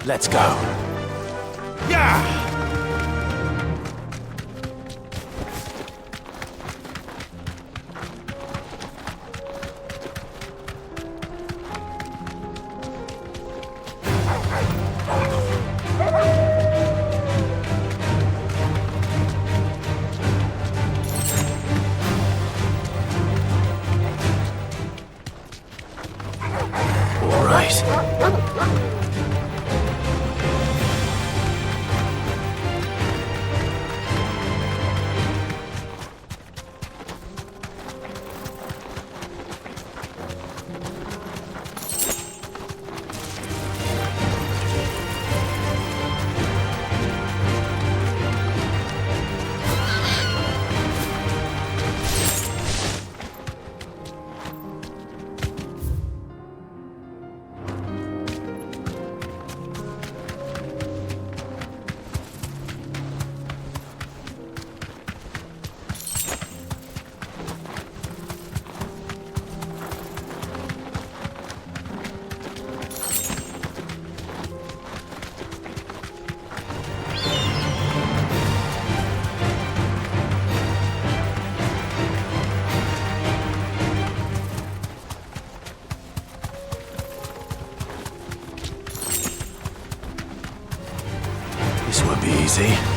Let's go. Yeah! This won't be easy.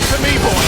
To me, boy!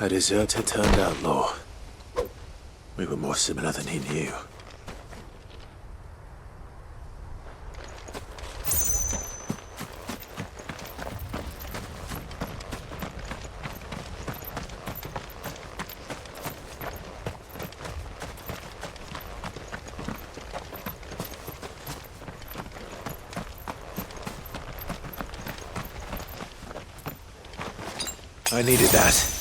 A deserter turned outlaw. We were more similar than he knew. I needed that.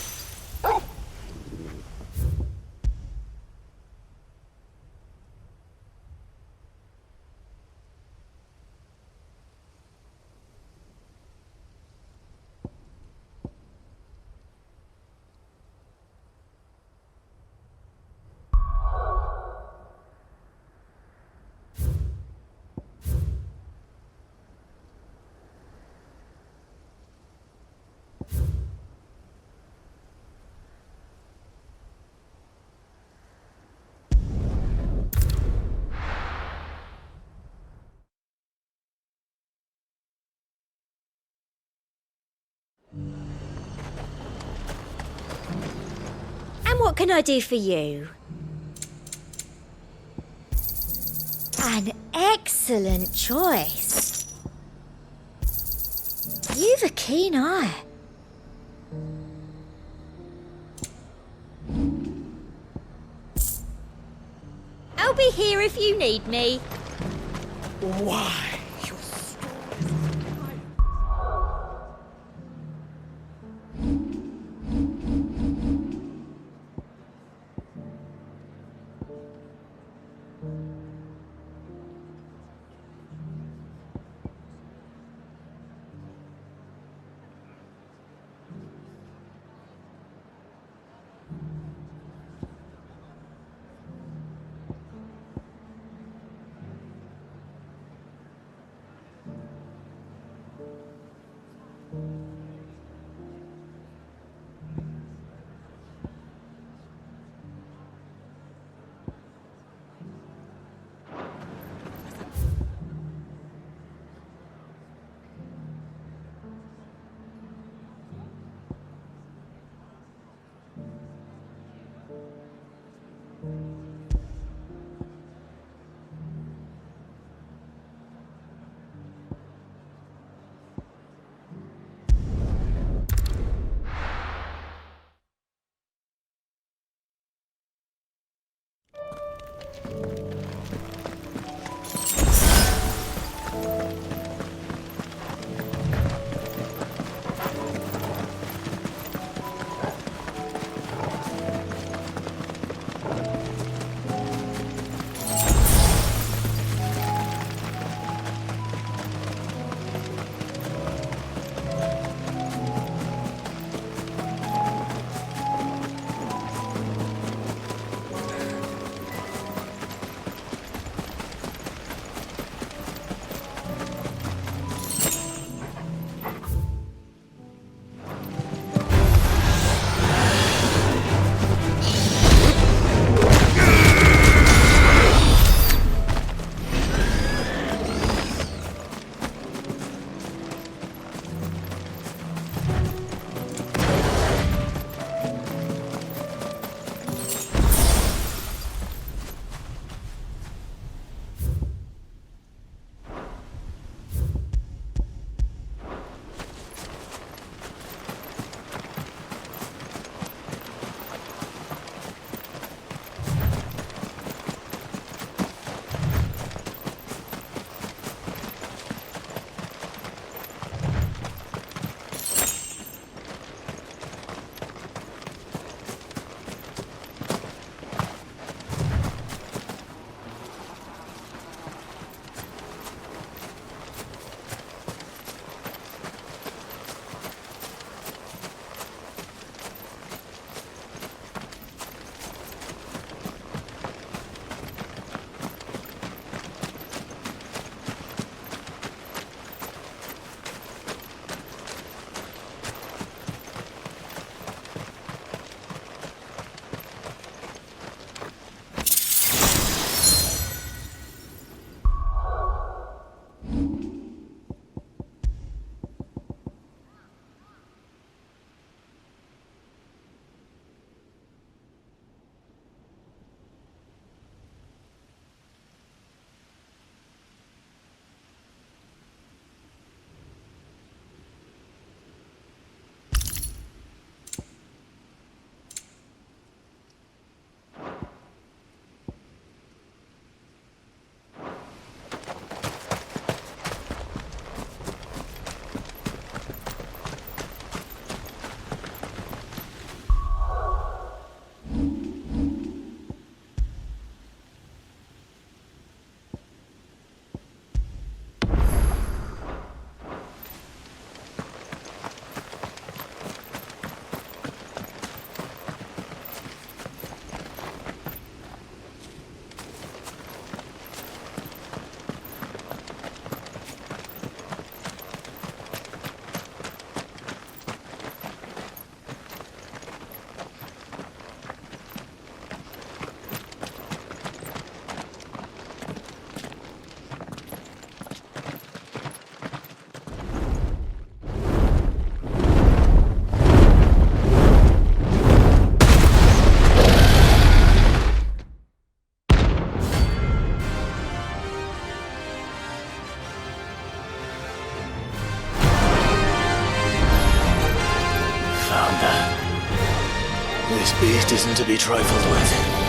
What can I do for you? An excellent choice. You've a keen eye. I'll be here if you need me. Why? This beast isn't to be trifled with.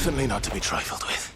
Definitely not to be trifled with.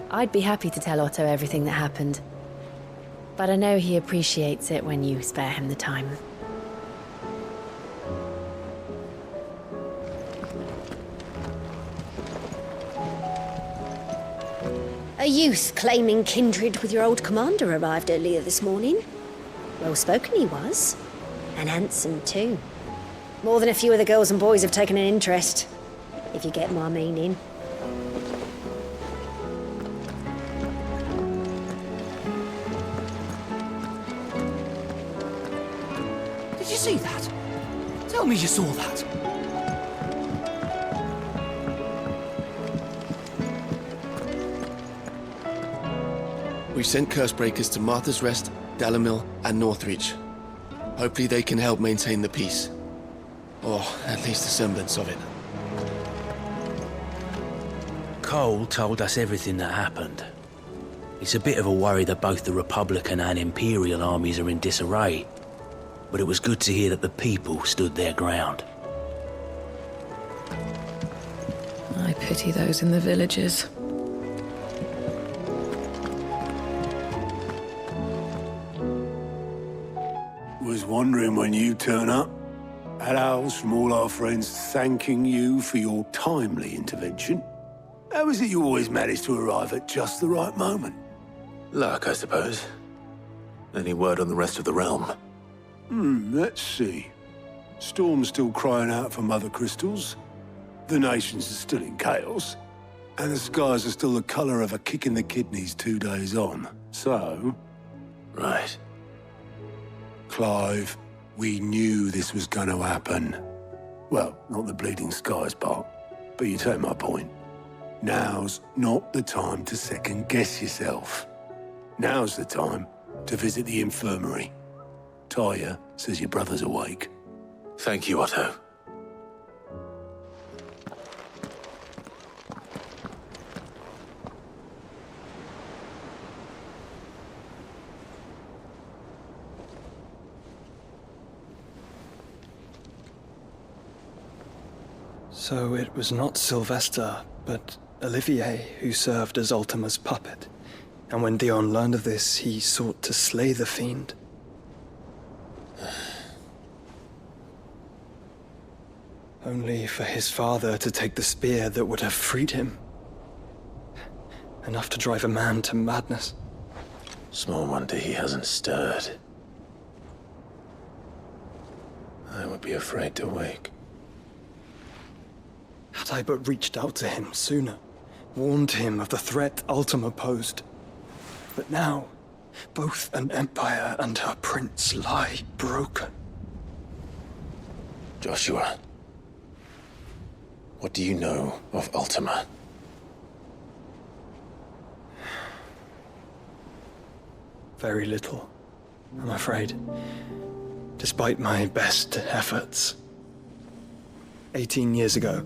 I'd be happy to tell Otto everything that happened. But I know he appreciates it when you spare him the time. A youth claiming kindred with your old commander arrived earlier this morning. Well spoken he was. And handsome too. More than a few of the girls and boys have taken an interest, if you get my meaning. Did you see that? Tell me you saw that. We've sent Cursebreakers to Martha's Rest, Dalamil, and Northreach. Hopefully they can help maintain the peace. Or at least a semblance of it. Cole told us everything that happened. It's a bit of a worry that both the Republican and Imperial armies are in disarray. But it was good to hear that the people stood their ground. I pity those in the villages. Was wondering when you'd turn up. Had owls from all our friends thanking you for your timely intervention. How is it you always manage to arrive at just the right moment? Luck, I suppose. Any word on the rest of the realm? Let's see. Storm's still crying out for Mothercrystals. The nations are still in chaos. And the skies are still the colour of a kick in the kidneys 2 days on. So... Right. Clive, we knew this was going to happen. Well, not the bleeding skies part, but you take my point. Now's not the time to second-guess yourself. Now's the time to visit the infirmary. Taya says your brother's awake. Thank you, Otto. So it was not Sylvester, but Olivier who served as Ultima's puppet. And when Dion learned of this, he sought to slay the fiend. Only for his father to take the spear that would have freed him. Enough to drive a man to madness. Small wonder he hasn't stirred. I would be afraid to wake. Had I but reached out to him sooner, warned him of the threat Ultima posed. But now, Both an empire and her prince lie broken. Joshua, what do you know of Ultima? Very little, I'm afraid. Despite my best efforts. 18 years ago,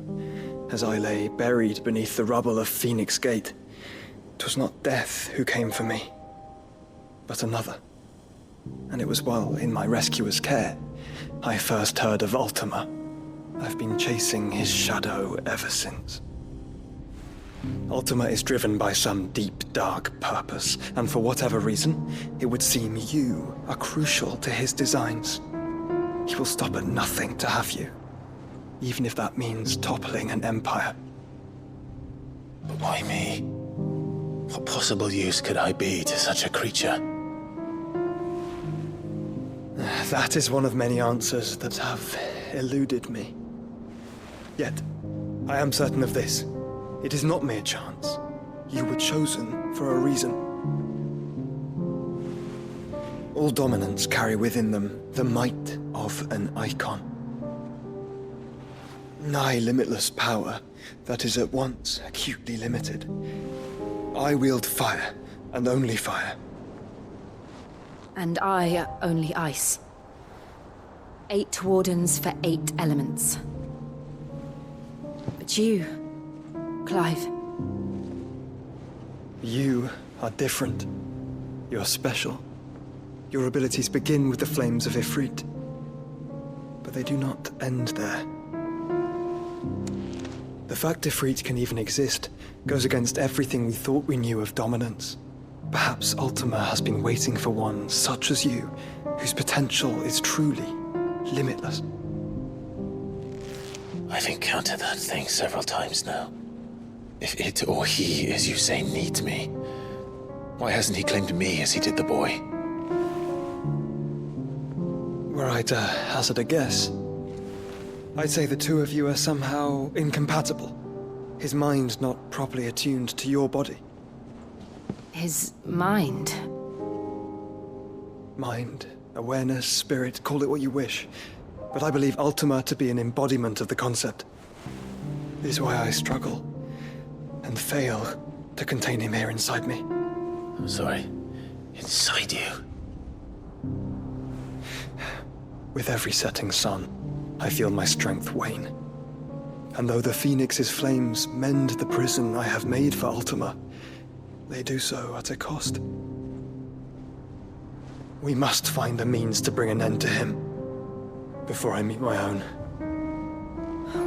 as I lay buried beneath the rubble of Phoenix Gate, 'twas not death who came for me, but another. And it was while in my rescuer's care, I first heard of Ultima. I've been chasing his shadow ever since. Ultima is driven by some deep, dark purpose, and for whatever reason, it would seem you are crucial to his designs. He will stop at nothing to have you, even if that means toppling an empire. But why me? What possible use could I be to such a creature? That is one of many answers that have eluded me. Yet, I am certain of this. It is not mere chance. You were chosen for a reason. All dominants carry within them the might of an Eikon. Nigh limitless power that is at once acutely limited. I wield fire, and only fire. And I only ice. 8 wardens for 8 elements. But you, Clive. You are different. You're special. Your abilities begin with the flames of Ifrit. But they do not end there. The fact Ifrit can even exist goes against everything we thought we knew of dominance. Perhaps Ultima has been waiting for one such as you, whose potential is truly limitless. I've encountered that thing several times now. If it or he, as you say, needs me, why hasn't he claimed me as he did the boy? Were I to hazard a guess, I'd say the two of you are somehow incompatible. His mind not properly attuned to your body. His mind? Mind, awareness, spirit, call it what you wish. But I believe Ultima to be an embodiment of the concept. This is why I struggle and fail to contain him here inside me. I'm sorry. Inside you? With every setting sun, I feel my strength wane. And though the Phoenix's flames mend the prison I have made for Ultima, they do so at a cost. We must find a means to bring an end to him before I meet my own.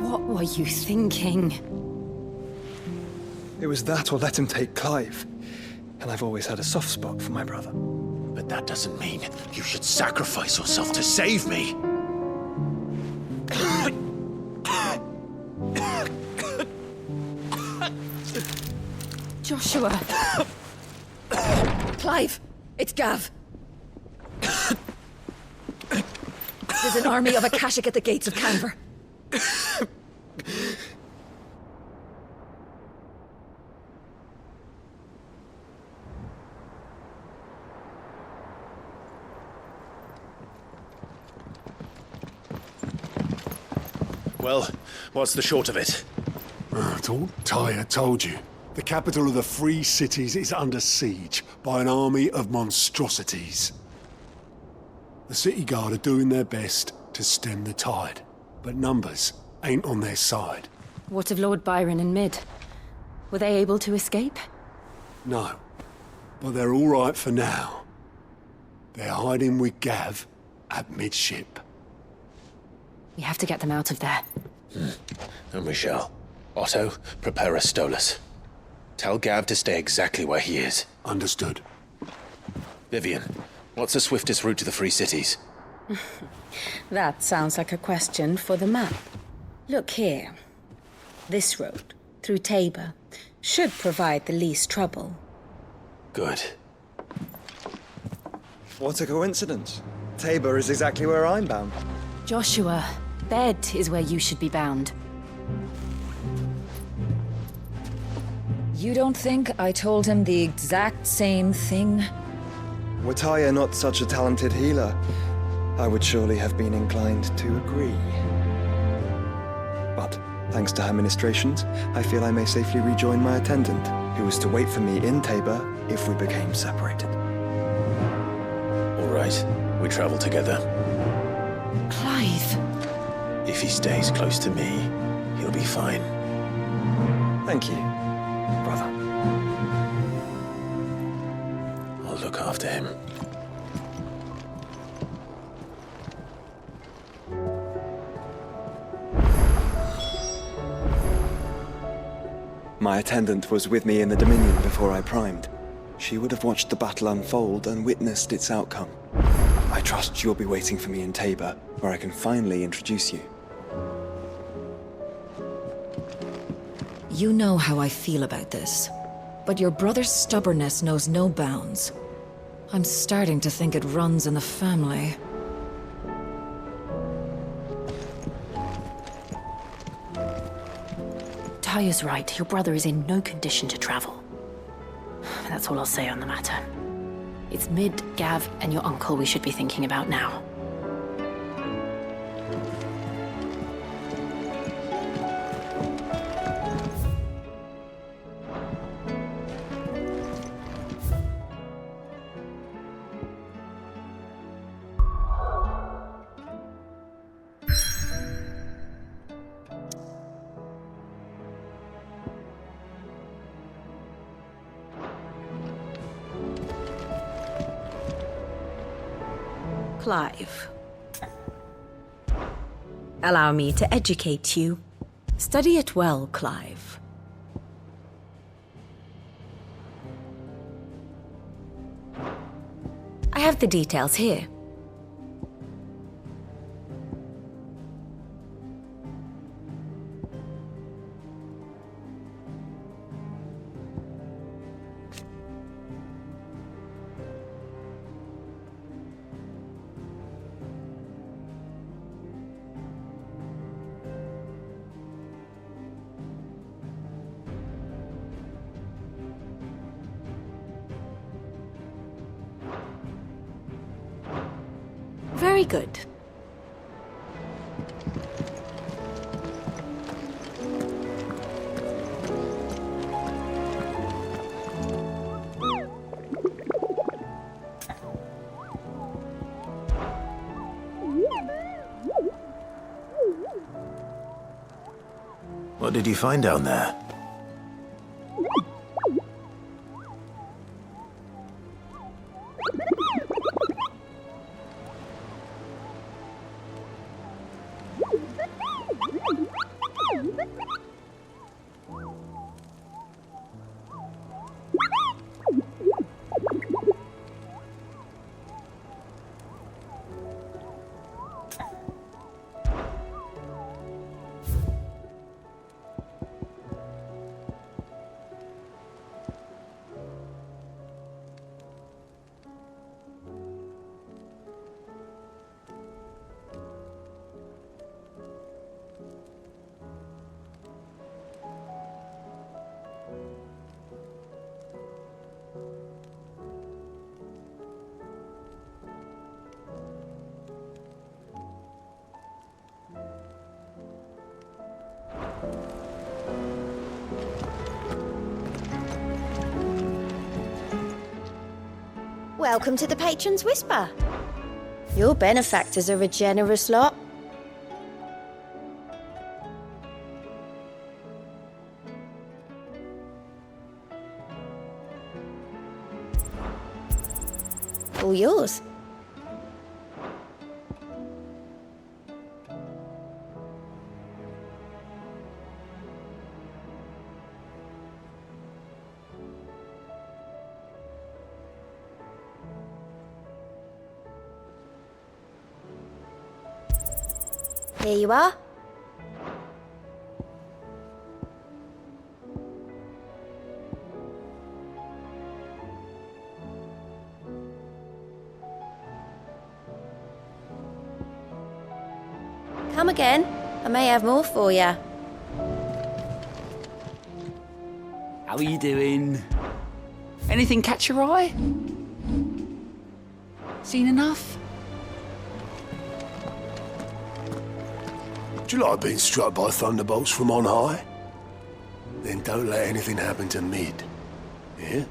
What were you thinking? It was that or let him take Clive. And I've always had a soft spot for my brother. But that doesn't mean you should sacrifice yourself to save me. Joshua! Clive! It's Gav! There's an army of Akashic at the gates of Tharmr. Well, what's the short of it? Tyre told you. The capital of the Free Cities is under siege by an army of monstrosities. The city guard are doing their best to stem the tide, but numbers ain't on their side. What of Lord Byron and Mid? Were they able to escape? No, but they're all right for now. They're hiding with Gav at midship. We have to get them out of there. And we shall. Otto, prepare a Stolas. Tell Gav to stay exactly where he is. Understood. Vivian, what's the swiftest route to the Free Cities? That sounds like a question for the map. Look here. This road, through Tabor, should provide the least trouble. Good. What a coincidence. Tabor is exactly where I'm bound. Joshua, bed is where you should be bound. You don't think I told him the exact same thing? Were Tyre not such a talented healer, I would surely have been inclined to agree. But, thanks to her ministrations, I feel I may safely rejoin my attendant, who was to wait for me in Tabor if we became separated. All right, we travel together. Clive. If he stays close to me, he'll be fine. Thank you, brother. I'll look after him. My attendant was with me in the Dominion before I primed. She would have watched the battle unfold and witnessed its outcome. I trust you'll be waiting for me in Tabor, where I can finally introduce you. You know how I feel about this, but your brother's stubbornness knows no bounds. I'm starting to think it runs in the family. Tyre's right. Your brother is in no condition to travel. That's all I'll say on the matter. It's Mid, Gav, and your uncle we should be thinking about now. Clive. Allow me to educate you. Study it well, Clive. I have the details here. Very good. What did you find down there? Welcome to the Patron's Whisper. Your benefactors are a generous lot. All yours. Here you are. Come again. I may have more for you. How are you doing? Anything catch your eye? Seen enough? Do you like being struck by thunderbolts from on high? Then don't let anything happen to Mid. Yeah?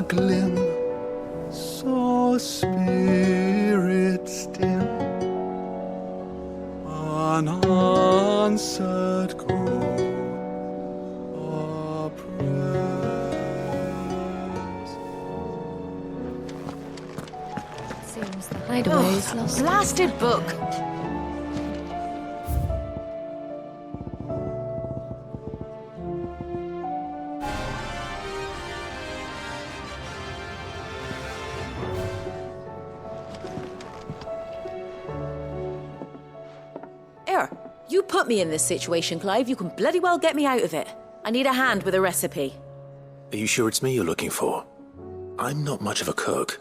Glim, so spirit still, unanswered call or prayers. Seems the hideaway's lost. Blasted book! You put me in this situation, Clive. You can bloody well get me out of it. I need a hand with a recipe. Are you sure it's me you're looking for? I'm not much of a cook.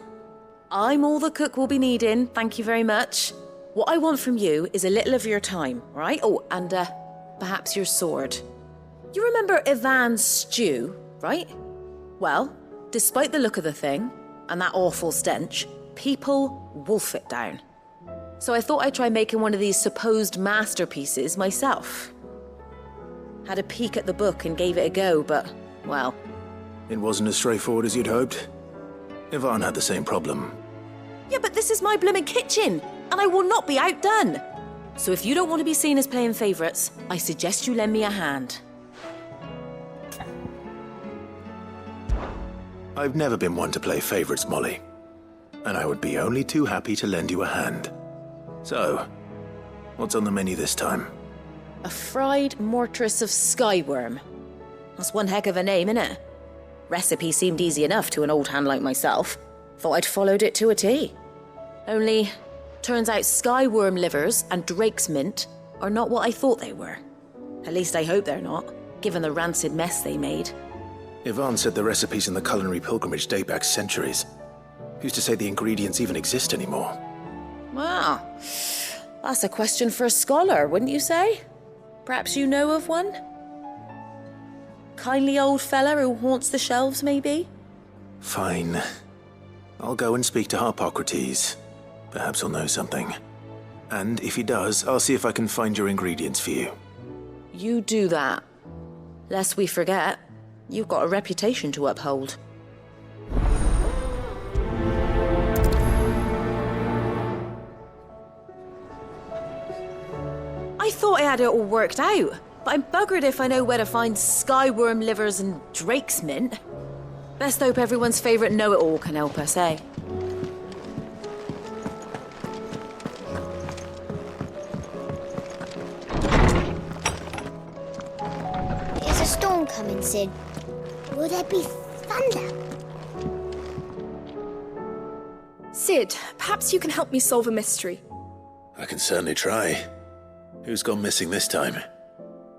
I'm all the cook will be needing, thank you very much. What I want from you is a little of your time, right? Oh, and perhaps your sword. You remember Ivan's stew, right? Well, despite the look of the thing, and that awful stench, people wolf it down. So I thought I'd try making one of these supposed masterpieces myself. Had a peek at the book and gave it a go, but, well... It wasn't as straightforward as you'd hoped. Ivan had the same problem. Yeah, but this is my blooming kitchen, and I will not be outdone. So if you don't want to be seen as playing favourites, I suggest you lend me a hand. I've never been one to play favorites, Molly. And I would be only too happy to lend you a hand. So, what's on the menu this time? A fried mortress of skyworm. That's one heck of a name, innit? Recipe seemed easy enough to an old hand like myself. Thought I'd followed it to a T. Only, turns out skyworm livers and drake's mint are not what I thought they were. At least I hope they're not, given the rancid mess they made. Yvonne said the recipes in the culinary pilgrimage date back centuries. Who's to say the ingredients even exist anymore? Wow. That's a question for a scholar, wouldn't you say? Perhaps you know of one? Kindly old fella who haunts the shelves, maybe? Fine. I'll go and speak to Harpocrates. Perhaps he'll know something. And if he does, I'll see if I can find your ingredients for you. You do that. Lest we forget, you've got a reputation to uphold. I thought I had it all worked out, but I'm buggered if I know where to find skyworm livers and drake's mint. Best hope everyone's favourite know-it-all can help us, eh? There's a storm coming, Cid. Will there be thunder? Cid, perhaps you can help me solve a mystery. I can certainly try. Who's gone missing this time?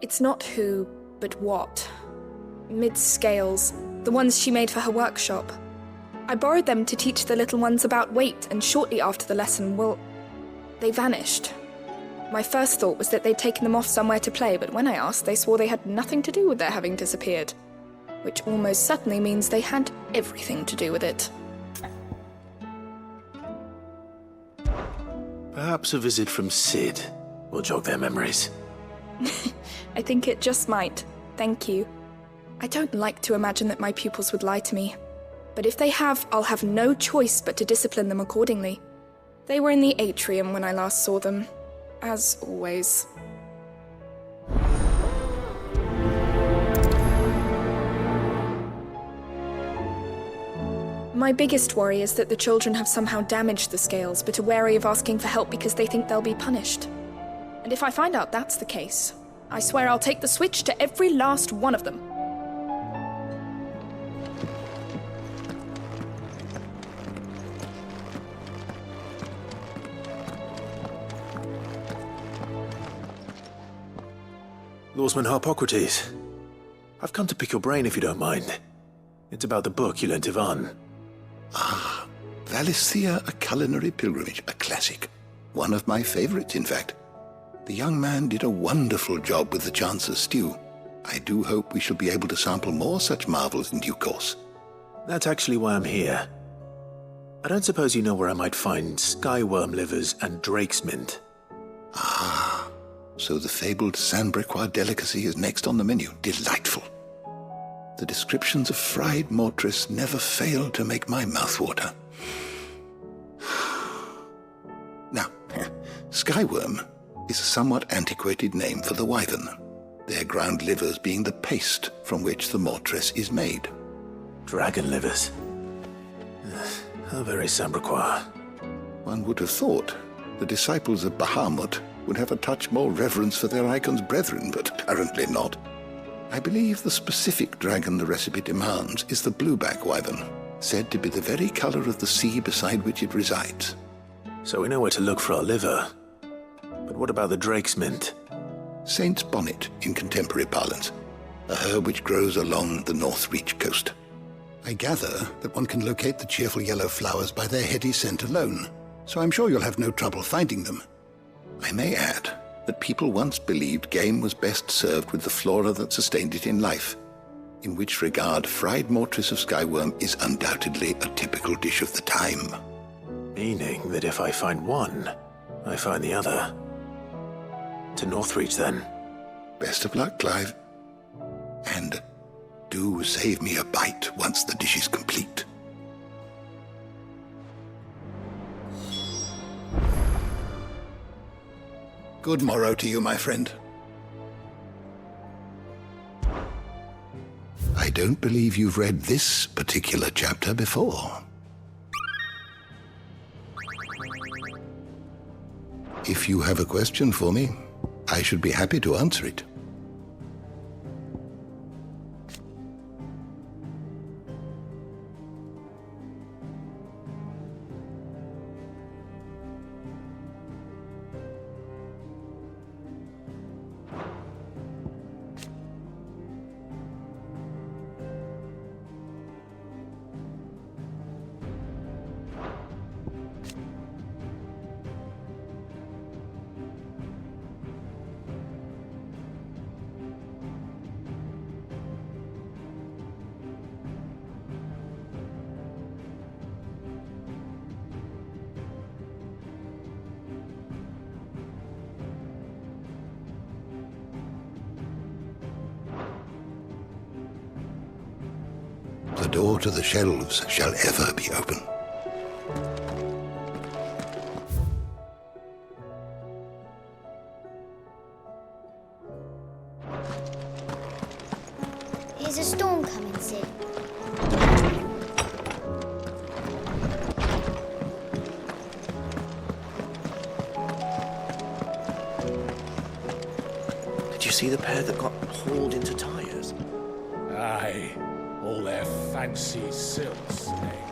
It's not who, but what. Mid's scales, the ones she made for her workshop. I borrowed them to teach the little ones about weight, and shortly after the lesson, well, they vanished. My first thought was that they'd taken them off somewhere to play, but when I asked, they swore they had nothing to do with their having disappeared. Which almost certainly means they had everything to do with it. Perhaps a visit from Cid will jog their memories. I think it just might. Thank you. I don't like to imagine that my pupils would lie to me. But if they have, I'll have no choice but to discipline them accordingly. They were in the atrium when I last saw them. As always. My biggest worry is that the children have somehow damaged the scales, but are wary of asking for help because they think they'll be punished. And if I find out that's the case, I swear I'll take the switch to every last one of them. Lawsman Harpocrates, I've come to pick your brain if you don't mind. It's about the book you lent Yvonne. Ah, Valisthea, a culinary pilgrimage, a classic. One of my favorites, in fact. The young man did a wonderful job with the Chance's stew. I do hope we shall be able to sample more such marvels in due course. That's actually why I'm here. I don't suppose you know where I might find skyworm livers and drake's mint. Ah, so the fabled Sanbriquois delicacy is next on the menu. Delightful. The descriptions of fried mortress never fail to make my mouth water. Now, skyworm is a somewhat antiquated name for the wyvern, their ground livers being the paste from which the mortress is made. Dragon livers. How very Sanbriquois. One would have thought the disciples of Bahamut would have a touch more reverence for their Eikons brethren, but apparently not. I believe the specific dragon the recipe demands is the blueback wyvern, said to be the very color of the sea beside which it resides. So we know where to look for our liver. But what about the drake's mint? Saint's bonnet in contemporary parlance, a herb which grows along the North Reach coast. I gather that one can locate the cheerful yellow flowers by their heady scent alone, so I'm sure you'll have no trouble finding them. I may add that people once believed game was best served with the flora that sustained it in life, in which regard fried mortress of skyworm is undoubtedly a typical dish of the time. Meaning that if I find one, I find the other. To Northreach, then. Best of luck, Clive. And do save me a bite once the dish is complete. Good morrow to you, my friend. I I don't believe you've read this particular chapter before. If you have a question for me, I should be happy to answer it. The door to the shelves shall ever be open. Here's a storm coming, Cid. Did you see the pair that got hauled into tires? Aye. All their fancy silks, eh?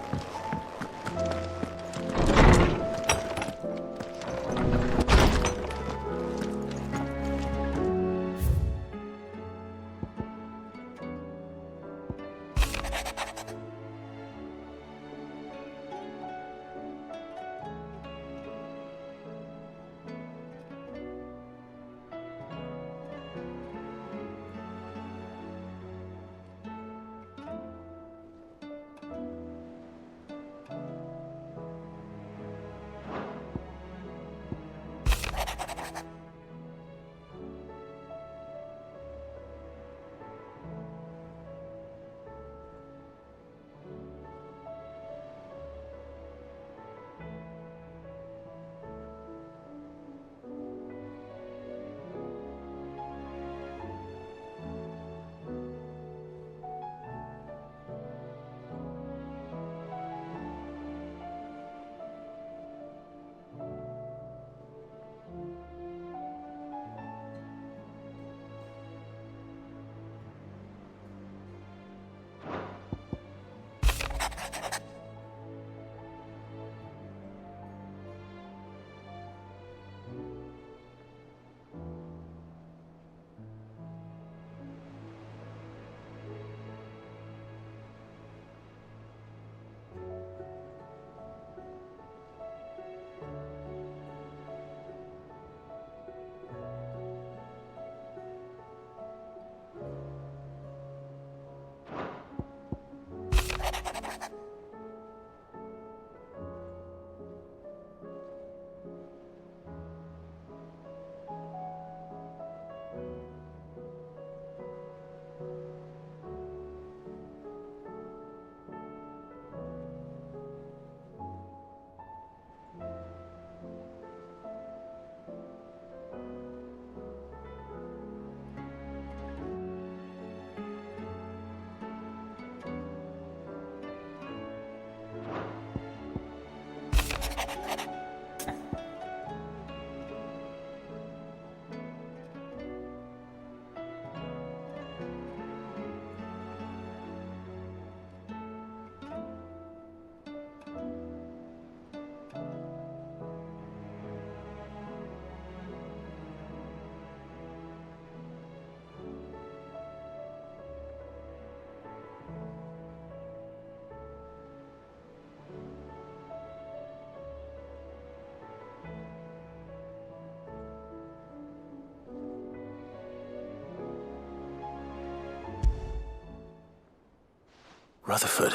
Rutherford.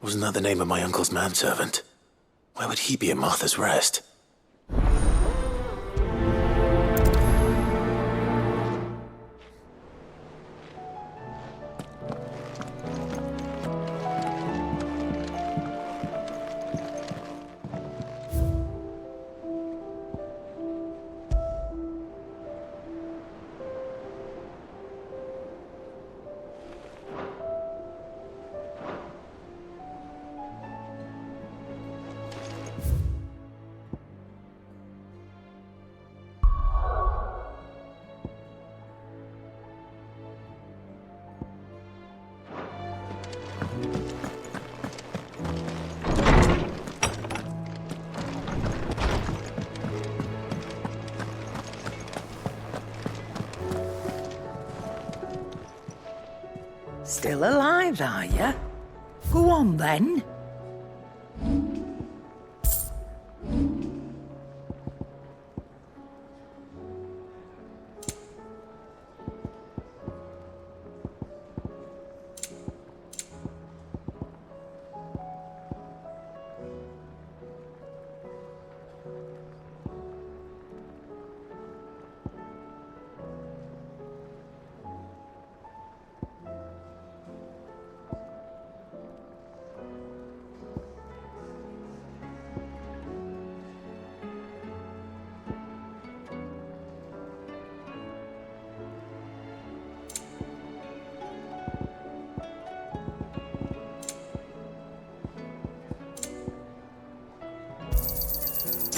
Wasn't that the name of my uncle's manservant? Why would he be at Martha's Rest? Still alive, are you? Go on, then.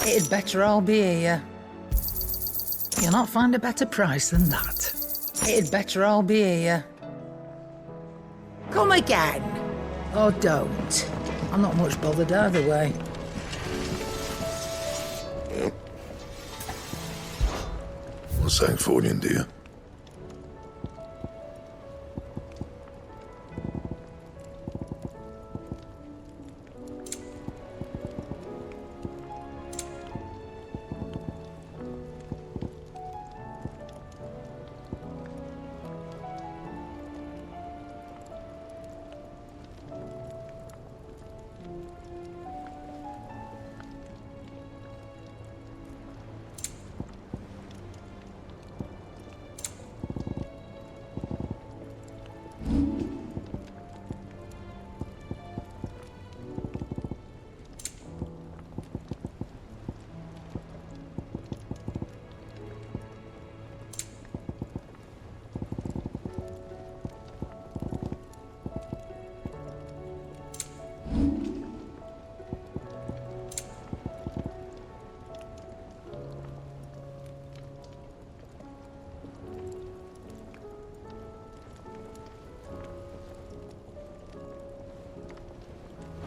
It'd better all be here. You'll not find a better price than that. It'd better all be here. Come again. Or don't. I'm not much bothered either way. Yep. What's saying for you, dear?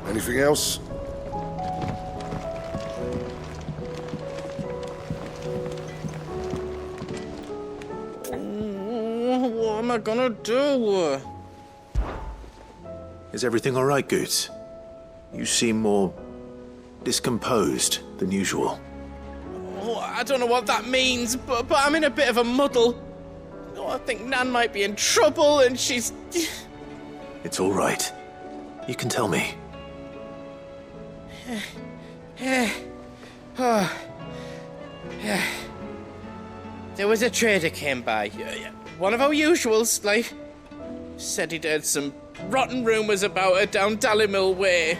Anything else? What am I gonna do? Is everything all right, Goots? You seem more discomposed than usual. Oh, I don't know what that means, but I'm in a bit of a muddle. Oh, I think Nan might be in trouble, and she's... It's all right. You can tell me. There was a trader came by. One of our usuals, like. Said he'd heard some rotten rumours about her down Dalimil way.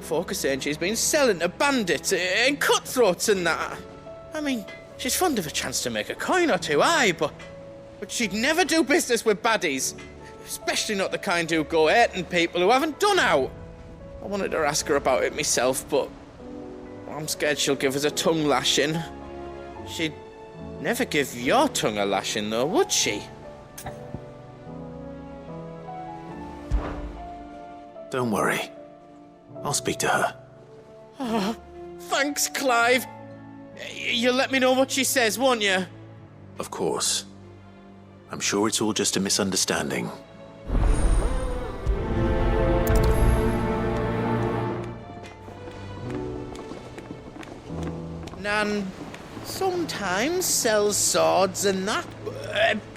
Folk are saying she's been selling to bandits and cutthroats and that. I mean, she's fond of a chance to make a coin or two, aye, but she'd never do business with baddies. Especially not the kind who go hurting people who haven't done out. I wanted to ask her about it myself, but I'm scared she'll give us a tongue lashing. She'd never give your tongue a lashing, though, would she? Don't worry. I'll speak to her. Oh, thanks, Clive. You'll let me know what she says, won't you? Of course. I'm sure it's all just a misunderstanding. Nan sometimes sells swords and that,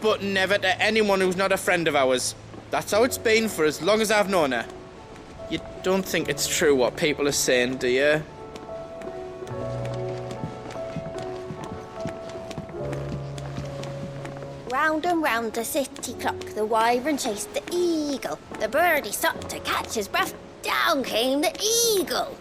but never to anyone who's not a friend of ours. That's how it's been for as long as I've known her. You don't think it's true what people are saying, do you? Round and round the city clock, the wyvern chased the eagle. The birdie stopped to catch his breath. Down came the eagle.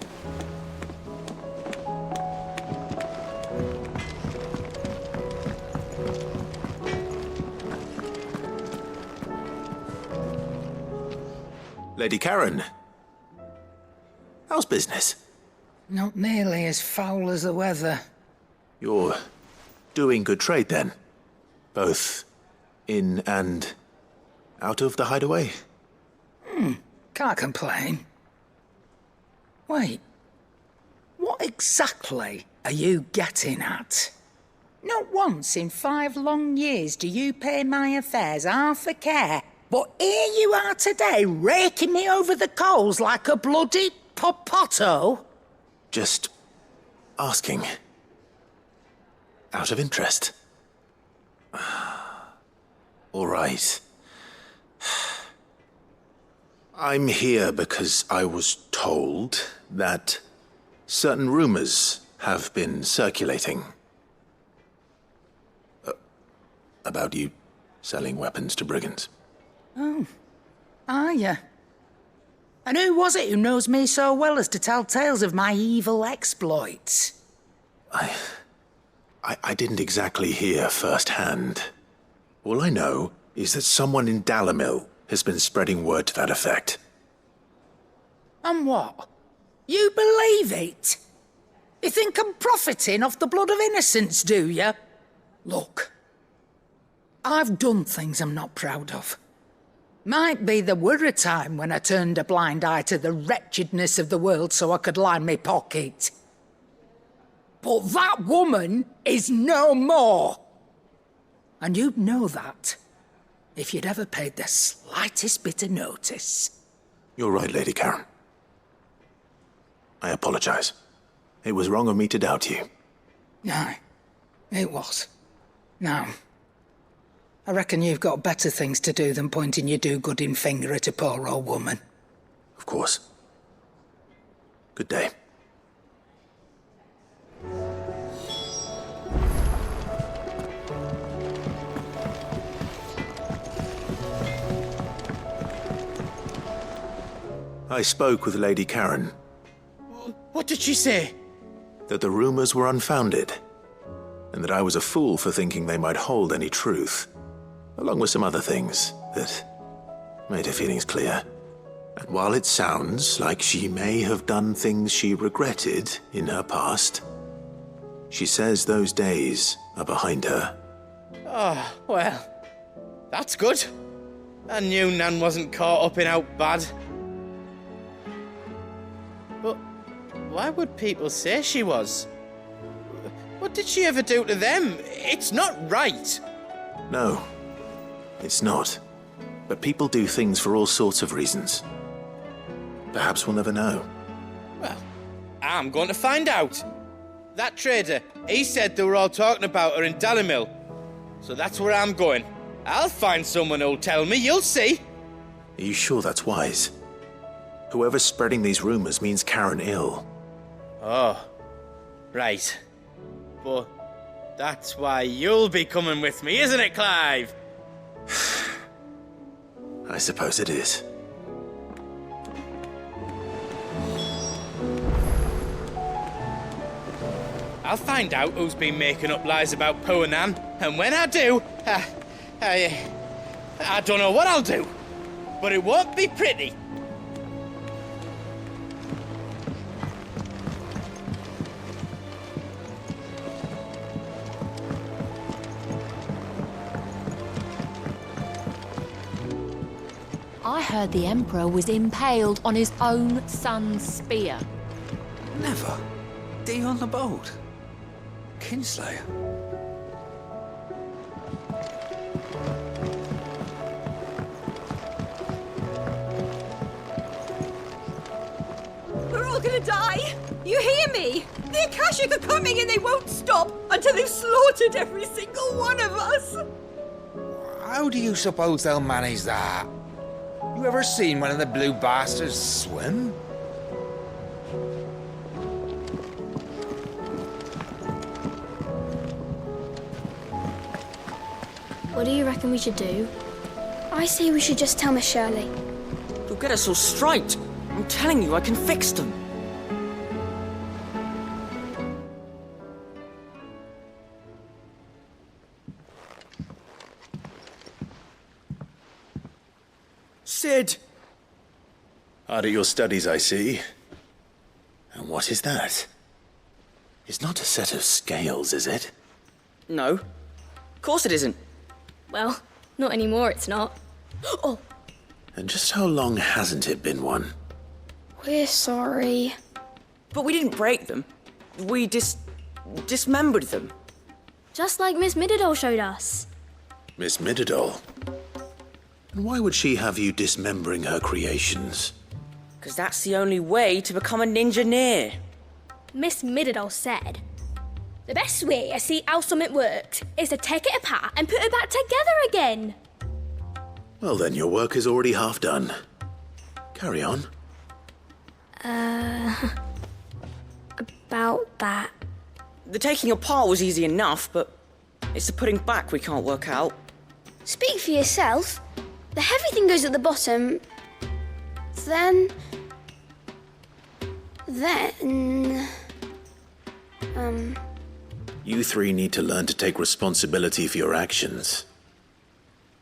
Lady Karen. How's business? Not nearly as foul as the weather. You're doing good trade, then? Both in and out of the hideaway? Can't complain. Wait. What exactly are you getting at? Not once in 5 long years do you pay my affairs half a care, But here you are today, raking me over the coals like a bloody popoto. Just asking. Out of interest. All right. I'm here because I was told that certain rumors have been circulating. About you selling weapons to brigands. Oh, are you? And who was it who knows me so well as to tell tales of my evil exploits? I didn't exactly hear firsthand. All I know is that someone in Dalamil has been spreading word to that effect. And what? You believe it? You think I'm profiting off the blood of innocents, do you? Look, I've done things I'm not proud of. Might be there were a time when I turned a blind eye to the wretchedness of the world so I could line my pocket. But that woman is no more. And you'd know that if you'd ever paid the slightest bit of notice. You're right, Lady Karen. I apologize. It was wrong of me to doubt you. Aye, it was. Now, I reckon you've got better things to do than pointing your do-gooding finger at a poor old woman. Of course. Good day. I spoke with Lady Karen. What did she say? That the rumors were unfounded, and that I was a fool for thinking they might hold any truth, along with some other things that made her feelings clear. And while it sounds like she may have done things she regretted in her past, she says those days are behind her. Oh, well, that's good. I knew Nan wasn't caught up in out bad. But why would people say she was? What did she ever do to them? It's not right. No, it's not. But people do things for all sorts of reasons. Perhaps we'll never know. Well, I'm going to find out. That trader, he said they were all talking about her in Dalamil. So that's where I'm going. I'll find someone who'll tell me, you'll see. Are you sure that's wise? Whoever's spreading these rumors means Karen ill. Oh, right. But that's why you'll be coming with me, isn't it, Clive? I suppose it is. I'll find out who's been making up lies about poor Nan, and when I do, I don't know what I'll do, but it won't be pretty. I heard the Emperor was impaled on his own son's spear. Never. Dion the Bold. Kinslayer. We're all gonna die! You hear me? The Akashic are coming and they won't stop until they've slaughtered every single one of us! How do you suppose they'll manage that? You ever seen one of the blue bastards swim? What do you reckon we should do? I say we should just tell Miss Shirley. You'll get us all straight. I'm telling you, I can fix them. Cid! Hard at your studies, I see. And what is that? It's not a set of scales, is it? No. Of course it isn't. Well, not anymore, it's not. Oh! And just how long hasn't it been one? We're sorry. But we didn't break them. We dismembered them. Just like Miss Mididol showed us. Miss Mididol? And why would she have you dismembering her creations? Because that's the only way to become a ninja-neer. Miss Mididol said, the best way to see how something works is to take it apart and put it back together again. Well then, your work is already half done. Carry on. About that. The taking apart was easy enough, but it's the putting back we can't work out. Speak for yourself. The heavy thing goes at the bottom. Then... You three need to learn to take responsibility for your actions.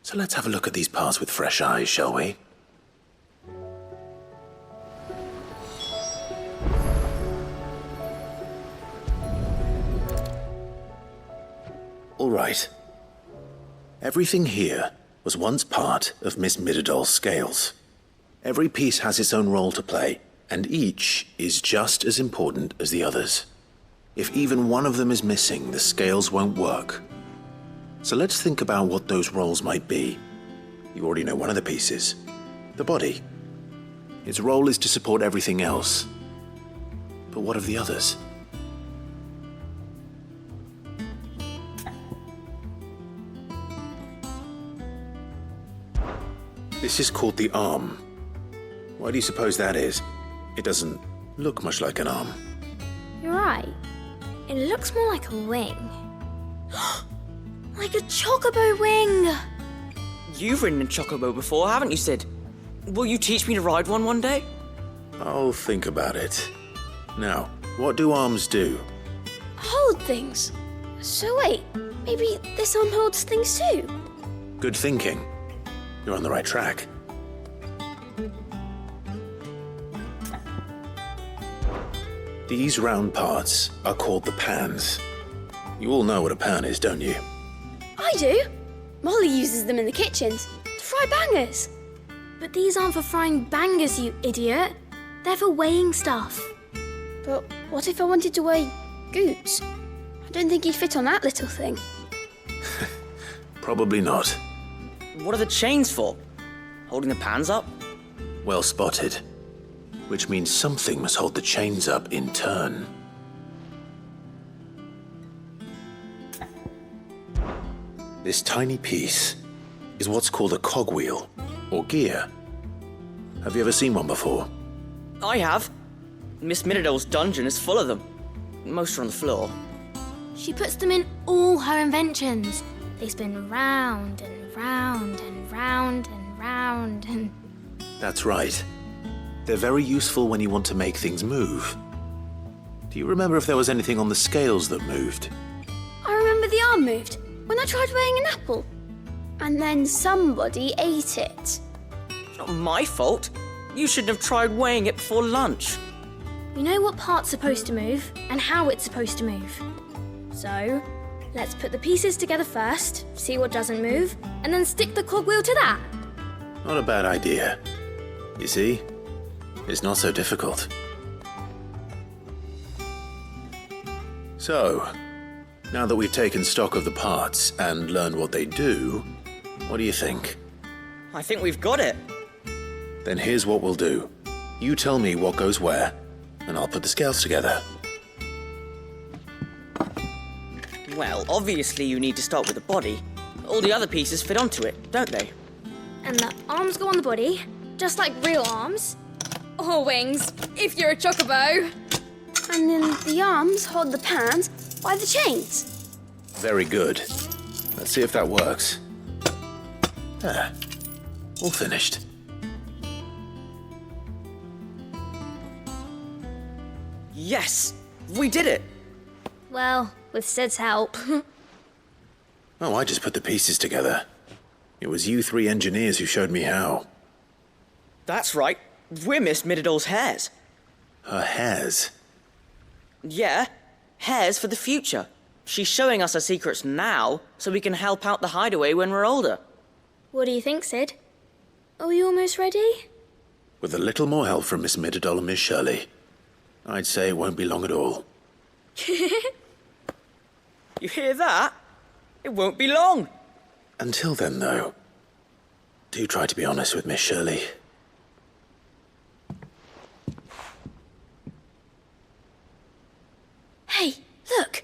So let's have a look at these parts with fresh eyes, shall we? All right. Everything here was once part of Miss Mididol's scales. Every piece has its own role to play, and each is just as important as the others. If even one of them is missing, the scales won't work. So let's think about what those roles might be. You already know one of the pieces, the body. Its role is to support everything else. But what of the others? This is called the arm. Why do you suppose that is? It doesn't look much like an arm. You're right. It looks more like a wing. Like a chocobo wing! You've ridden a chocobo before, haven't you, Cid? Will you teach me to ride one day? I'll think about it. Now, what do arms do? Hold things. So wait, maybe this arm holds things too? Good thinking. You're on the right track. These round parts are called the pans. You all know what a pan is, don't you? I do. Molly uses them in the kitchens to fry bangers. But these aren't for frying bangers, you idiot. They're for weighing stuff. But what if I wanted to weigh goods? I don't think he'd fit on that little thing. Probably not. What are the chains for? Holding the pans up? Well spotted. Which means something must hold the chains up in turn. This tiny piece is what's called a cogwheel, or gear. Have you ever seen one before? I have. Miss Mididol's dungeon is full of them. Most are on the floor. She puts them in all her inventions. They spin round and round and round and round and... That's right. They're very useful when you want to make things move. Do you remember if there was anything on the scales that moved? I remember the arm moved when I tried weighing an apple. And then somebody ate it. It's not my fault. You shouldn't have tried weighing it before lunch. We know what part's supposed to move and how it's supposed to move. So, let's put the pieces together first, see what doesn't move, and then stick the cogwheel to that. Not a bad idea. You see? It's not so difficult. So, now that we've taken stock of the parts and learned what they do, what do you think? I think we've got it. Then here's what we'll do. You tell me what goes where, and I'll put the scales together. Well, obviously you need to start with the body. All the other pieces fit onto it, don't they? And the arms go on the body, just like real arms. Or wings, if you're a chocobo. And then the arms hold the pans by the chains. Very good. Let's see if that works. There. All finished. Yes! We did it! Well, with Cid's help. Oh, I just put the pieces together. It was you three engineers who showed me how. That's right. We're Miss Mididol's hairs. Her hairs? Yeah, hairs for the future. She's showing us her secrets now, so we can help out the hideaway when we're older. What do you think, Cid? Are we almost ready? With a little more help from Miss Mididol and Miss Shirley, I'd say it won't be long at all. You hear that? It won't be long. Until then, though, Do try to be honest with Miss Shirley. Hey, look!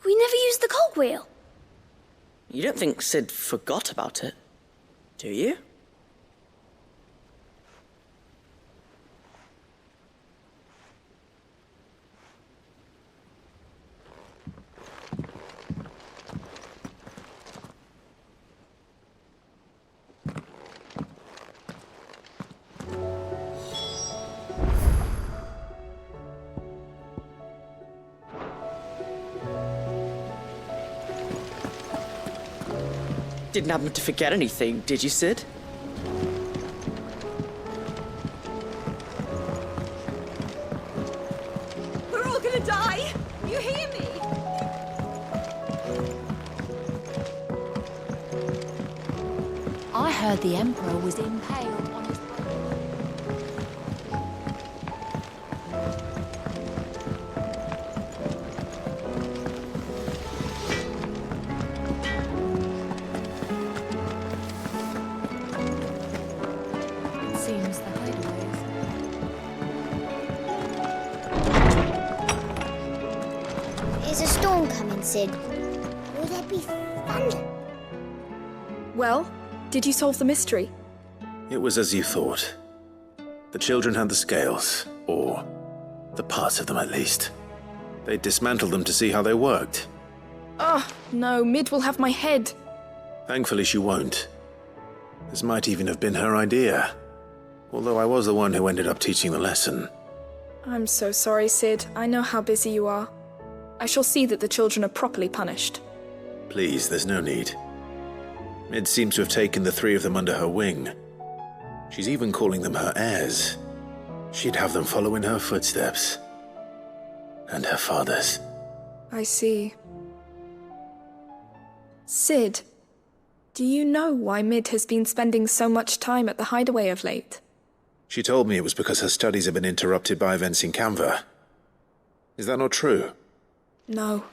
We never used the cogwheel. You don't think Cid forgot about it, do you? Didn't happen to forget anything, did you, Cid? We're all gonna die! You hear me? I heard the Emperor was impaled on his... Seems the hideaway Is a storm coming, Cid? Will there be thunder? Well, did you solve the mystery? It was as you thought. The children had the scales, or the parts of them at least. They dismantled them to see how they worked. Oh, no, Mid will have my head. Thankfully she won't. This might even have been her idea. Although I was the one who ended up teaching the lesson. I'm so sorry, Cid. I know how busy you are. I shall see that the children are properly punished. Please, there's no need. Mid seems to have taken the three of them under her wing. She's even calling them her heirs. She'd have them follow in her footsteps. And her father's. I see. Cid, do you know why Mid has been spending so much time at the hideaway of late? She told me it was because her studies have been interrupted by events in Canva. Is that not true? No,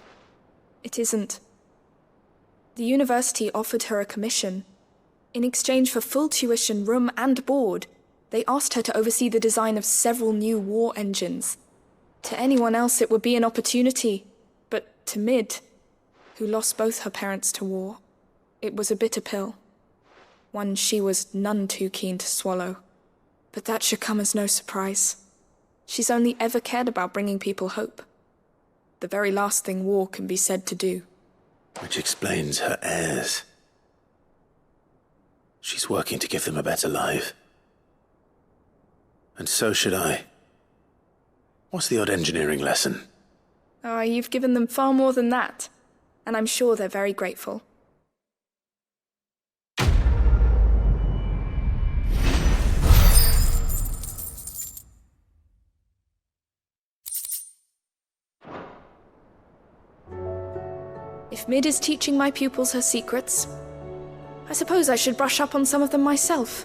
it isn't. The university offered her a commission. In exchange for full tuition, room and board, they asked her to oversee the design of several new war engines. To anyone else it would be an opportunity, but to Mid, who lost both her parents to war, it was a bitter pill. One she was none too keen to swallow. But that should come as no surprise. She's only ever cared about bringing people hope. The very last thing war can be said to do. Which explains her heirs. She's working to give them a better life. And so should I. What's the odd engineering lesson? Ah, you've given them far more than that. And I'm sure they're very grateful. If Mid is teaching my pupils her secrets, I suppose I should brush up on some of them myself.